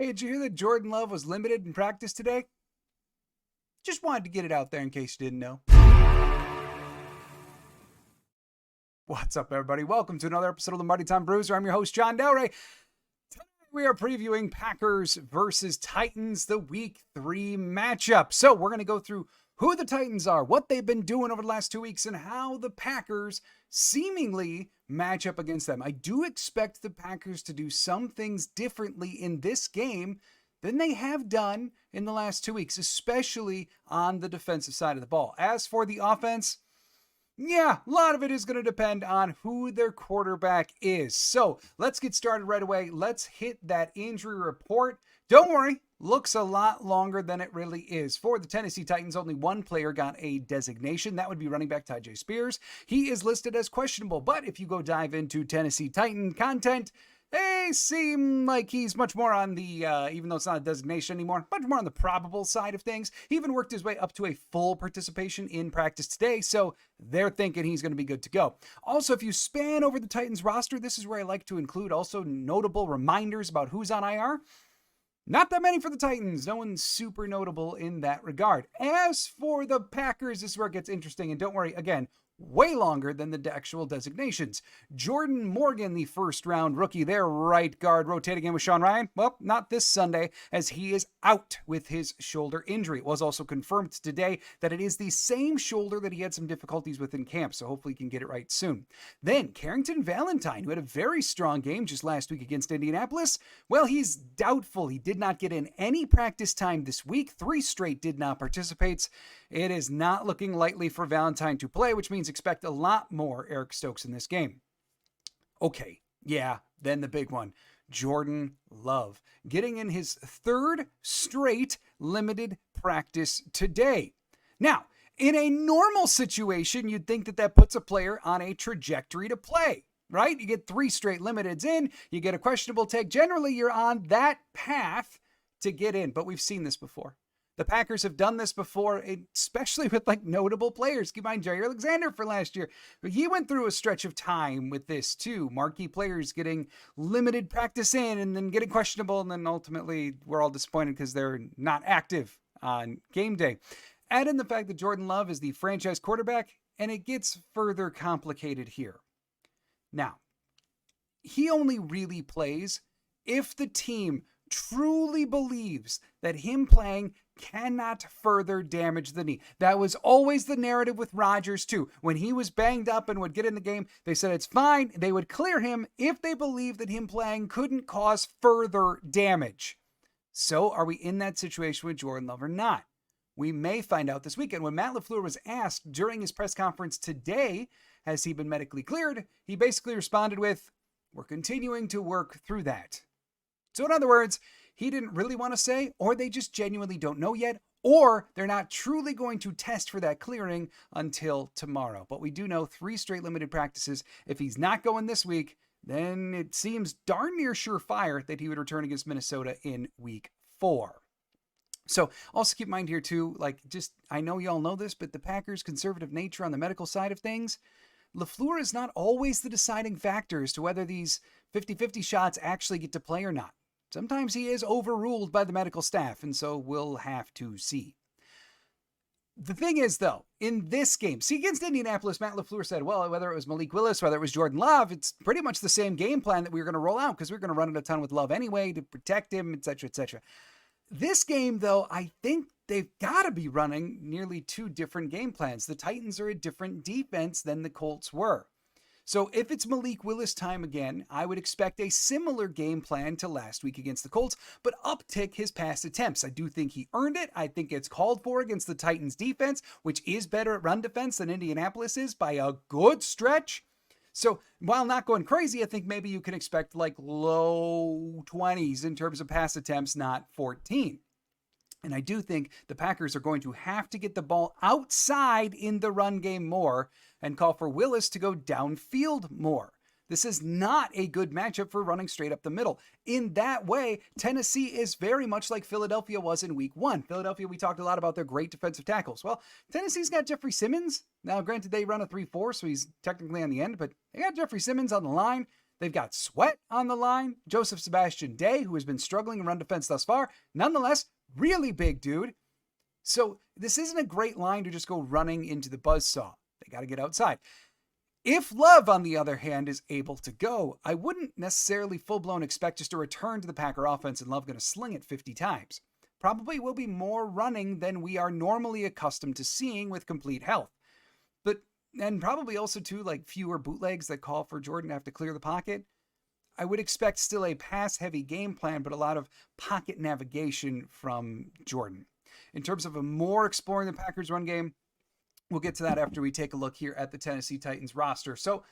Hey, did you hear that Jordan Love was limited in practice today? Just wanted to get it out there in case you didn't know. What's up, everybody? Welcome to another episode of Lombardi Time Brews, where I'm your host, John Delray. Today we are previewing Packers versus Titans, the Week 3 matchup. So we're going to go through who the Titans are, what they've been doing over the last 2 weeks, and how the Packers seemingly match up against them. I do expect the Packers to do some things differently in this game than they have done in the last 2 weeks, especially on the defensive side of the ball. As for the offense, yeah, a lot of it is going to depend on who their quarterback is. So let's get started right away. Let's hit that injury report. Don't worry, looks a lot longer than it really is. For the Tennessee Titans, only one player got a designation. That would be running back Tyjae Spears. He is listed as questionable, but if you go dive into Tennessee Titan content, they seem like he's much more on the, even though it's not a designation anymore, much more on the probable side of things. He even worked his way up to a full participation in practice today, so they're thinking he's going to be good to go. Also, if you span over the Titans roster, this is where I like to include also notable reminders about who's on IR. Not that many for the Titans. No one's super notable in that regard. As for the Packers, this is where it gets interesting, and don't worry, again, way longer than the actual designations. Jordan Morgan, the first-round rookie, their right guard, rotating in with Sean Ryan. Well, not this Sunday, as he is out with his shoulder injury. It was also confirmed today that it is the same shoulder that he had some difficulties with in camp, so hopefully he can get it right soon. Then, Carrington Valentine, who had a very strong game just last week against Indianapolis. Well, he's doubtful. He did not get in any practice time this week. 3 straight did not participate. It is not looking likely for Valentine to play, which means expect a lot more Eric Stokes in this game. Okay, yeah, then the big one. Jordan Love, getting in his 3rd straight limited practice today. Now, in a normal situation, you'd think that that puts a player on a trajectory to play, right? You get 3 straight limiteds in, you get a questionable tag. Generally, you're on that path to get in, but we've seen this before. The Packers have done this before, especially with like notable players. Keep in mind Jair Alexander for last year. He went through a stretch of time with this too. Marquee players getting limited practice in and then getting questionable. And then ultimately we're all disappointed because they're not active on game day. Add in the fact that Jordan Love is the franchise quarterback, and it gets further complicated here. Now, he only really plays if the team truly believes that him playing cannot further damage the knee. That was always the narrative with Rodgers too. When he was banged up and would get in the game, they said it's fine. They would clear him if they believed that him playing couldn't cause further damage. So are we in that situation with Jordan Love or not? We may find out this weekend. When Matt LaFleur was asked during his press conference today, has he been medically cleared? He basically responded with, "We're continuing to work through that." So in other words, he didn't really want to say, or they just genuinely don't know yet, or they're not truly going to test for that clearing until tomorrow. But we do know 3 straight limited practices. If he's not going this week, then it seems darn near surefire that he would return against Minnesota in week 4. So also keep in mind here too, I know y'all know this, but the Packers' conservative nature on the medical side of things, LaFleur is not always the deciding factor as to whether these 50-50 shots actually get to play or not. Sometimes he is overruled by the medical staff, and so we'll have to see. The thing is, though, in this game, see, against Indianapolis, Matt LaFleur said, well, whether it was Malik Willis, whether it was Jordan Love, it's pretty much the same game plan that we were going to roll out because we we're going to run it a ton with Love anyway to protect him, etc., etc. This game, though, I think they've got to be running nearly 2 different game plans. The Titans are a different defense than the Colts were. So if it's Malik Willis time again, I would expect a similar game plan to last week against the Colts, but uptick his pass attempts. I do think he earned it. I think it's called for against the Titans defense, which is better at run defense than Indianapolis is by a good stretch. So while not going crazy, I think maybe you can expect like low 20s in terms of pass attempts, not 14. And I do think the Packers are going to have to get the ball outside in the run game more and call for Willis to go downfield more. This is not a good matchup for running straight up the middle. In that way, Tennessee is very much like Philadelphia was in week 1. Philadelphia, we talked a lot about their great defensive tackles. Well, Tennessee's got Jeffrey Simmons. Now, granted, they run a 3-4, so he's technically on the end, but they got Jeffrey Simmons on the line. They've got Sweat on the line, Joseph Sebastian Day, who has been struggling in run defense thus far. Nonetheless, really big dude. So this isn't a great line to just go running into the buzzsaw. They got to get outside. If Love, on the other hand, is able to go, I wouldn't necessarily full-blown expect just a return to the Packer offense and Love going to sling it 50 times. Probably will be more running than we are normally accustomed to seeing with complete health. And probably also, too, like fewer bootlegs that call for Jordan to have to clear the pocket. I would expect still a pass-heavy game plan, but a lot of pocket navigation from Jordan. In terms of a more exploring the Packers run game, we'll get to that after we take a look here at the Tennessee Titans roster. So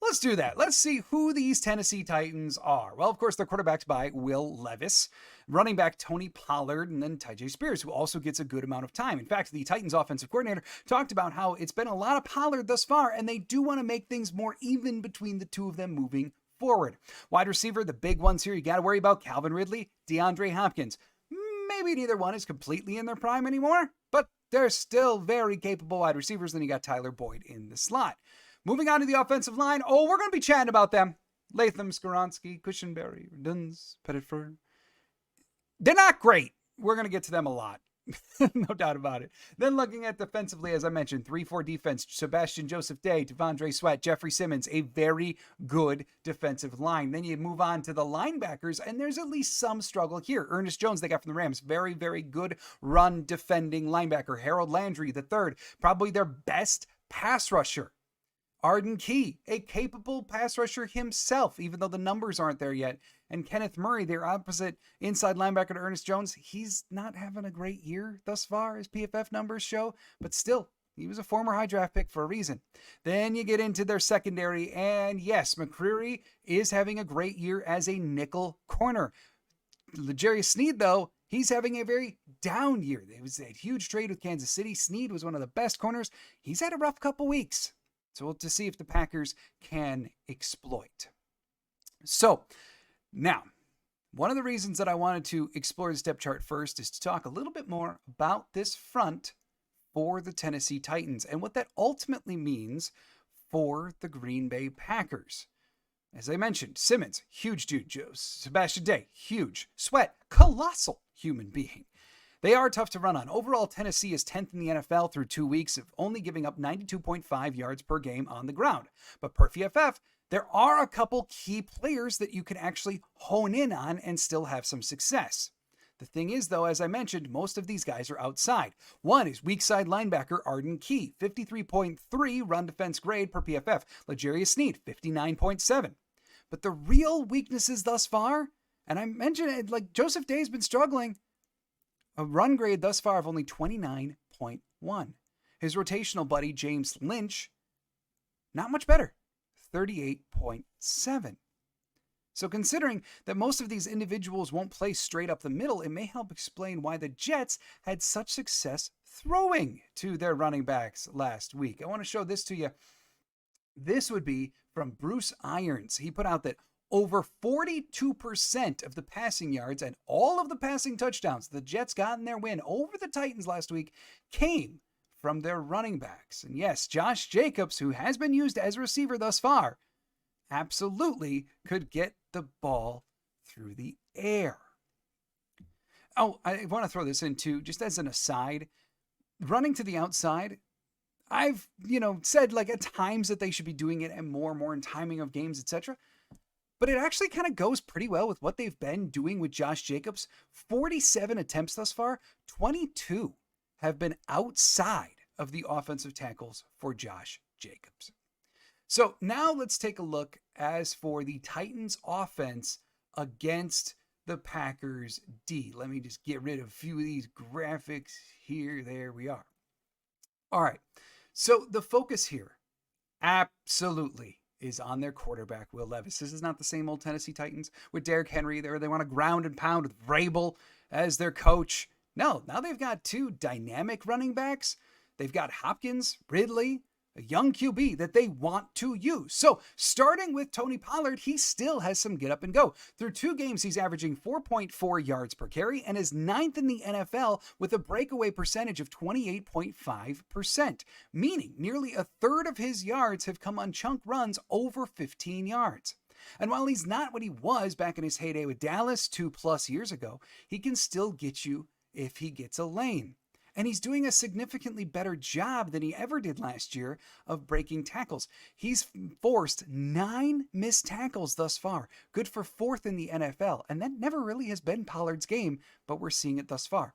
let's do that. Let's see who these Tennessee Titans are. Well, of course, they're quarterbacked by Will Levis, running back Tony Pollard, and then Tyjae Spears, who also gets a good amount of time. In fact, the Titans offensive coordinator talked about how it's been a lot of Pollard thus far, and they do want to make things more even between the two of them moving forward. Wide receiver, the big ones here you got to worry about: Calvin Ridley, DeAndre Hopkins. Maybe neither one is completely in their prime anymore, but they're still very capable wide receivers. Then you got Tyler Boyd in the slot. Moving on to the offensive line. Oh, we're going to be chatting about them. Latham, Skoronski, Cushenberry, Duns, Petitford. They're not great. We're going to get to them a lot. No doubt about it. Then looking at defensively, as I mentioned, 3-4 defense, Sebastian Joseph Day, Devondre Sweat, Jeffrey Simmons, a very good defensive line. Then you move on to the linebackers, and there's at least some struggle here. Ernest Jones, they got from the Rams, very, very good run defending linebacker. Harold Landry, the third, probably their best pass rusher. Arden Key, a capable pass rusher himself, even though the numbers aren't there yet. And Kenneth Murray, their opposite inside linebacker to Ernest Jones, he's not having a great year thus far, as PFF numbers show, but still, he was a former high draft pick for a reason. Then you get into their secondary, and yes, McCreary is having a great year as a nickel corner. L'Jarius Sneed, though, he's having a very down year. It was a huge trade with Kansas City. Sneed was one of the best corners. He's had a rough couple weeks. So we'll to see if the Packers can exploit. So now, one of the reasons that I wanted to explore the depth chart first is to talk a little bit more about this front for the Tennessee Titans and what that ultimately means for the Green Bay Packers. As I mentioned, Simmons, huge dude. Sebastian Day, huge. Sweat, colossal human being. They are tough to run on. Overall, Tennessee is 10th in the NFL through 2 weeks of only giving up 92.5 yards per game on the ground. But per PFF, there are a couple key players that you can actually hone in on and still have some success. The thing is, though, as I mentioned, most of these guys are outside. One is weak side linebacker Arden Key, 53.3 run defense grade per PFF. L'Jarius Sneed, 59.7. But the real weaknesses thus far, and I mentioned it, like Joseph Day's been struggling, a run grade thus far of only 29.1. His rotational buddy, James Lynch, not much better, 38.7. So considering that most of these individuals won't play straight up the middle, it may help explain why the Jets had such success throwing to their running backs last week. I want to show this to you. This would be from Bruce Irons. He put out that over 42% of the passing yards and all of the passing touchdowns the Jets got in their win over the Titans last week came from their running backs. And yes, Josh Jacobs, who has been used as a receiver thus far, absolutely could get the ball through the air. Oh, I want to throw this in too, just as an aside. Running to the outside, I've, said like at times that they should be doing it and more in timing of games, etc. But it actually kind of goes pretty well with what they've been doing with Josh Jacobs. 47 attempts thus far, 22 have been outside of the offensive tackles for Josh Jacobs. So now let's take a look as for the Titans offense against the Packers D. Let me just get rid of a few of these graphics here. There we are. All right. So the focus here absolutely is on their quarterback, Will Levis. This is not the same old Tennessee Titans with Derrick Henry there. They want to ground and pound with Vrabel as their coach. No, now they've got two dynamic running backs. They've got Hopkins, Ridley, a young QB that they want to use. So starting with Tony Pollard, he still has some get up and go. Through 2 games, he's averaging 4.4 yards per carry and is 9th in the NFL with a breakaway percentage of 28.5%, meaning nearly a third of his yards have come on chunk runs over 15 yards. And while he's not what he was back in his heyday with Dallas 2+ years ago, he can still get you if he gets a lane. And he's doing a significantly better job than he ever did last year of breaking tackles. He's forced 9 missed tackles thus far, good for 4th in the NFL. And that never really has been Pollard's game, but we're seeing it thus far.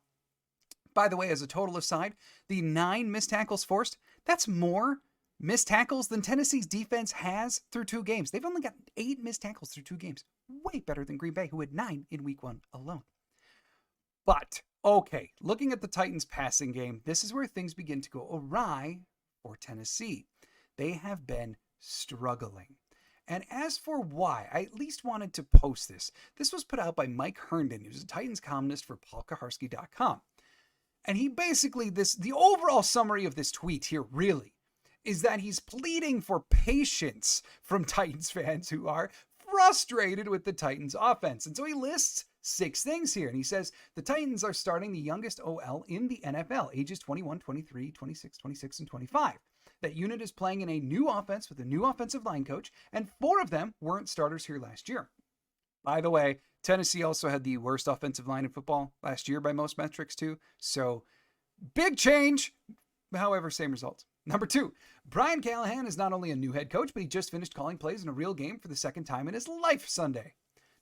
By the way, as a total aside, the 9 missed tackles forced, that's more missed tackles than Tennessee's defense has through 2 games. They've only got 8 missed tackles through 2 games. Way better than Green Bay, who had 9 in week 1 alone. But, okay, looking at the Titans' passing game, this is where things begin to go awry for Tennessee. They have been struggling. And as for why, I at least wanted to post this. This was put out by Mike Herndon, who's a Titans columnist for paulkaharski.com. And he basically, the overall summary of this tweet here really is that he's pleading for patience from Titans fans who are frustrated with the Titans offense. And so he lists 6 things here. And he says the Titans are starting the youngest OL in the NFL, ages 21, 23, 26, 26, and 25. That unit is playing in a new offense with a new offensive line coach, and 4 of them weren't starters here last year. By the way, Tennessee also had the worst offensive line in football last year by most metrics too. So big change. However, same results. Number 2, Brian Callahan is not only a new head coach, but he just finished calling plays in a real game for the 2nd time in his life Sunday.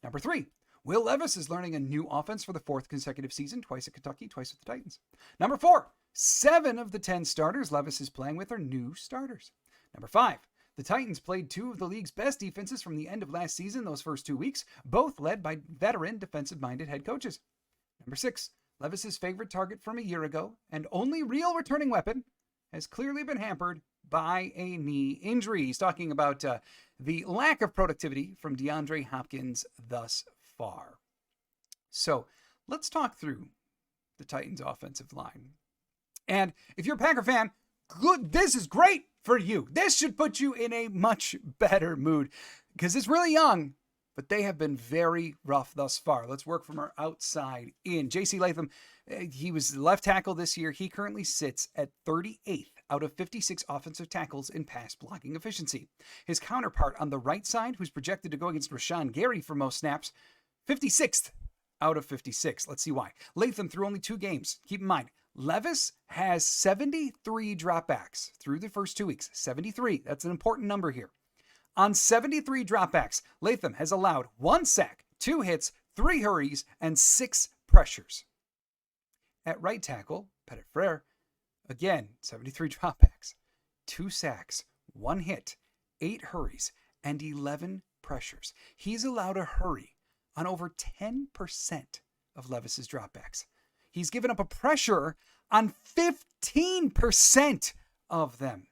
Number 3, Will Levis is learning a new offense for the 4th consecutive season, twice at Kentucky, twice with the Titans. Number 4, 7 of the 10 starters Levis is playing with are new starters. Number 5, the Titans played 2 of the league's best defenses from the end of last season, those first 2 weeks, both led by veteran defensive-minded head coaches. Number 6, Levis's favorite target from a year ago and only real returning weapon has clearly been hampered by a knee injury. He's talking about the lack of productivity from DeAndre Hopkins thus far. So let's talk through the Titans' offensive line. And if you're a Packer fan, good, this is great for you. This should put you in a much better mood because it's really young, but they have been very rough thus far. Let's work from our outside in. J.C. Latham, he was left tackle this year. He currently sits at 38th out of 56 offensive tackles in pass blocking efficiency. His counterpart on the right side, who's projected to go against Rashawn Gary for most snaps, 56th out of 56. Let's see why. Latham through only 2 games. Keep in mind, Levis has 73 dropbacks through the first 2 weeks. 73. That's an important number here. On 73 dropbacks, Latham has allowed 1 sack, 2 hits, 3 hurries, and 6 pressures. At right tackle, Petit Frere, again, 73 dropbacks, 2 sacks, 1 hit, 8 hurries, and 11 pressures. He's allowed a hurry on over 10% of Levis's dropbacks. He's given up a pressure on 15% of them.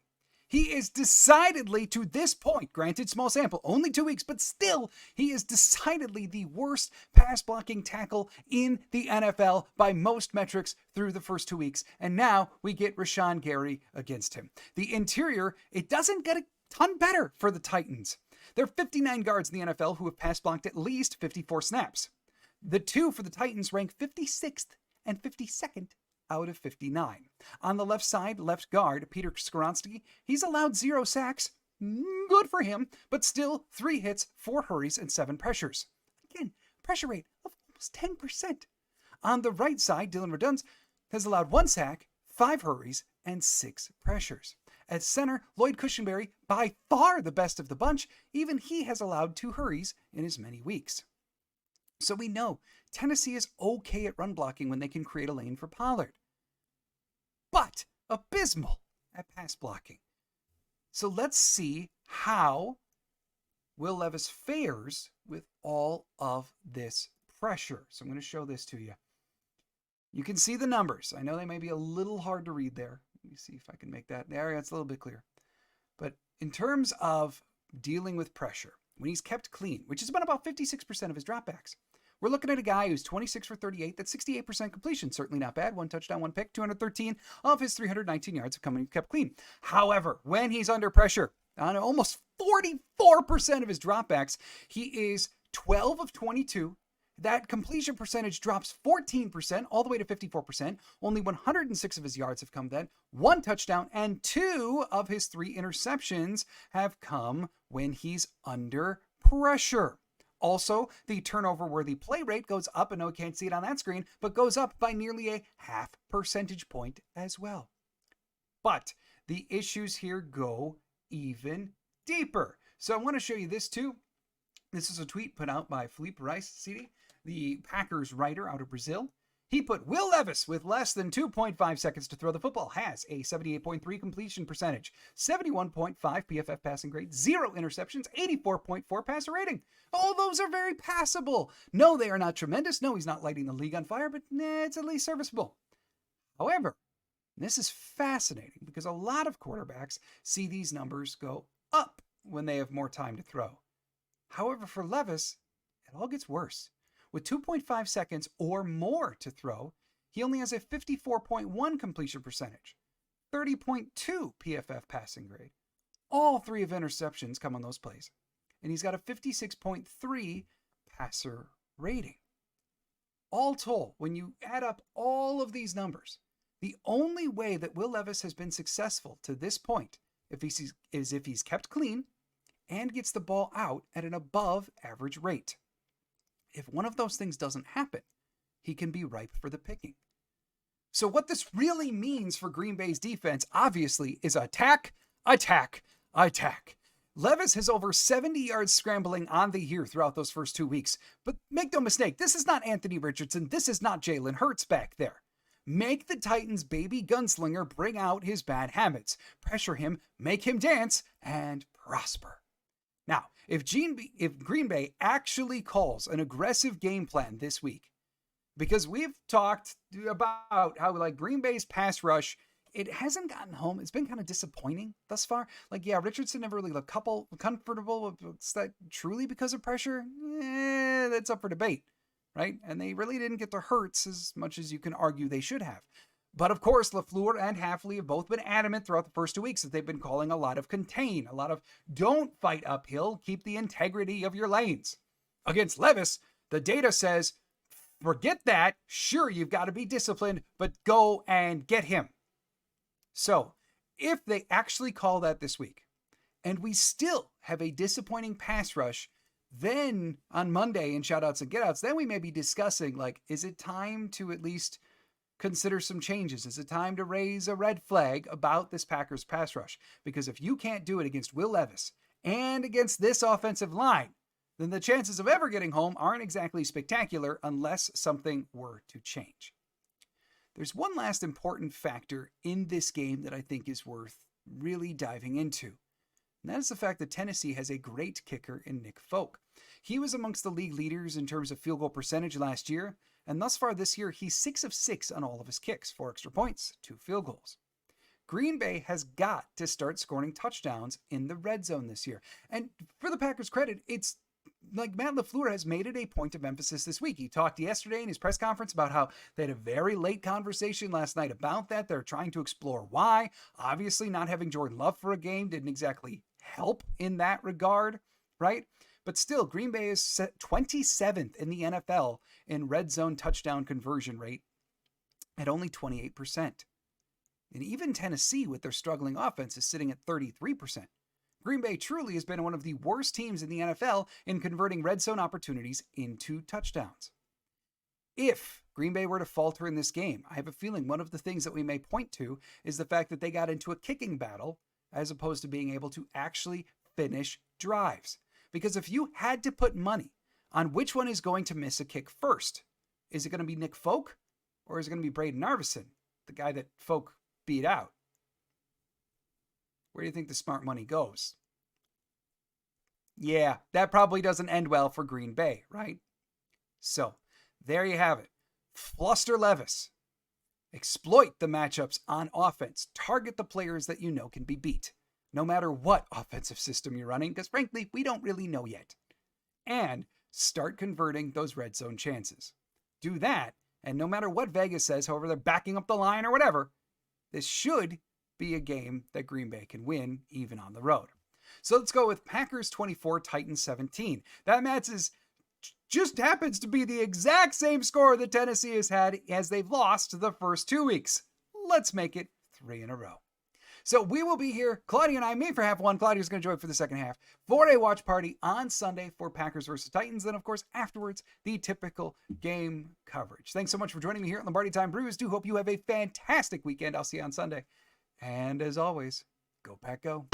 He is decidedly, to this point, granted small sample, only 2 weeks, but still, he is decidedly the worst pass blocking tackle in the NFL by most metrics through the first 2 weeks. And now we get Rashawn Gary against him. The interior, it doesn't get a ton better for the Titans. There are 59 guards in the NFL who have pass blocked at least 54 snaps. The 2 for the Titans rank 56th and 52nd out of 59. On the left side, left guard, Peter Skoronski, he's allowed 0 sacks. Good for him, but still 3 hits, 4 hurries, and 7 pressures. Again, pressure rate of almost 10%. On the right side, Dylan Redunz has allowed 1 sack, 5 hurries, and 6 pressures. At center, Lloyd Cushenberry, by far the best of the bunch, even he has allowed 2 hurries in as many weeks. So we know Tennessee is okay at run blocking when they can create a lane for Pollard, but abysmal at pass blocking. So let's see how Will Levis fares with all of this pressure. So I'm going to show this to you. You can see the numbers. I know they may be a little hard to read there. Let me see if I can make that. There, it's a little bit clear. But in terms of dealing with pressure, when he's kept clean, which has been about 56% of his dropbacks, we're looking at a guy who's 26 for 38. That's 68% completion. Certainly not bad. 1 touchdown, 1 pick. 213 of his 319 yards have come and kept clean. However, when he's under pressure, on almost 44% of his dropbacks, he is 12 of 22. That completion percentage drops 14% all the way to 54%. Only 106 of his yards have come then. 1 touchdown and 2 of his 3 interceptions have come when he's under pressure. Also, the turnover-worthy play rate goes up, and no, I can't see it on that screen, but goes up by nearly a half percentage point as well. But the issues here go even deeper. So I want to show you this too. This is a tweet put out by Felipe Rice, CD, the Packers writer out of Brazil. He put, Will Levis, with less than 2.5 seconds to throw the football, has a 78.3 completion percentage, 71.5 PFF passing grade, 0 interceptions, 84.4 passer rating. All those are very passable. No, they are not tremendous. No, he's not lighting the league on fire, but it's at least serviceable. However, this is fascinating because a lot of quarterbacks see these numbers go up when they have more time to throw. However, for Levis, it all gets worse. With 2.5 seconds or more to throw, he only has a 54.1 completion percentage, 30.2 PFF passing grade. All 3 of interceptions come on those plays. And he's got a 56.3 passer rating. All told, when you add up all of these numbers, the only way that Will Levis has been successful to this point is if he's kept clean and gets the ball out at an above average rate. If one of those things doesn't happen, he can be ripe for the picking. So what this really means for Green Bay's defense, obviously, is attack, attack, attack. Levis has over 70 yards scrambling on the year throughout those first 2 weeks. But make no mistake, this is not Anthony Richardson. This is not Jalen Hurts back there. Make the Titans' baby gunslinger bring out his bad habits. Pressure him, make him dance, and prosper. Now, if Green Bay actually calls an aggressive game plan this week, because we've talked about how Green Bay's pass rush, it hasn't gotten home. It's been kind of disappointing thus far. Richardson never really looked comfortable. Is that truly because of pressure? That's up for debate, right? And they really didn't get to Hurts as much as you can argue they should have. But of course, LaFleur and Hafley have both been adamant throughout the first 2 weeks that they've been calling a lot of contain, a lot of don't fight uphill, keep the integrity of your lanes. Against Levis, the data says, forget that. Sure, you've got to be disciplined, but go and get him. So if they actually call that this week, and we still have a disappointing pass rush, then on Monday in shoutouts and getouts, then we may be discussing, is it time to at least consider some changes? Is it time to raise a red flag about this Packers pass rush? Because if you can't do it against Will Levis and against this offensive line, then the chances of ever getting home aren't exactly spectacular unless something were to change. There's one last important factor in this game that I think is worth really diving into. And that is the fact that Tennessee has a great kicker in Nick Folk. He was amongst the league leaders in terms of field goal percentage last year, and thus far this year, he's 6 of 6 on all of his kicks, 4 extra points, 2 field goals. Green Bay has got to start scoring touchdowns in the red zone this year. And for the Packers' credit, it's Matt LaFleur has made it a point of emphasis this week. He talked yesterday in his press conference about how they had a very late conversation last night about that. They're trying to explore why. Obviously, not having Jordan Love for a game didn't exactly help in that regard, right? But still, Green Bay is 27th in the NFL in red zone touchdown conversion rate at only 28%. And even Tennessee, with their struggling offense, is sitting at 33%. Green Bay truly has been one of the worst teams in the NFL in converting red zone opportunities into touchdowns. If Green Bay were to falter in this game, I have a feeling one of the things that we may point to is the fact that they got into a kicking battle as opposed to being able to actually finish drives. Because if you had to put money on which one is going to miss a kick first, is it going to be Nick Folk or is it going to be Braden Arvison, the guy that Folk beat out? Where do you think the smart money goes? Yeah, that probably doesn't end well for Green Bay, right? So, there you have it. Fluster Levis. Exploit the matchups on offense. Target the players that you know can be beat, no matter what offensive system you're running, because frankly, we don't really know yet. And start converting those red zone chances. Do that, and no matter what Vegas says, however they're backing up the line or whatever, this should be a game that Green Bay can win, even on the road. So let's go with Packers 24, Titans 17. That match just happens to be the exact same score that Tennessee has had as they've lost the first 2 weeks. Let's make it 3 in a row. So we will be here, Claudia and I, me for half one. Claudia's going to join for the second half, for a watch party on Sunday for Packers versus Titans. Then, of course, afterwards, the typical game coverage. Thanks so much for joining me here at Lombardi Time Brews. Do hope you have a fantastic weekend. I'll see you on Sunday. And as always, go Pack Go.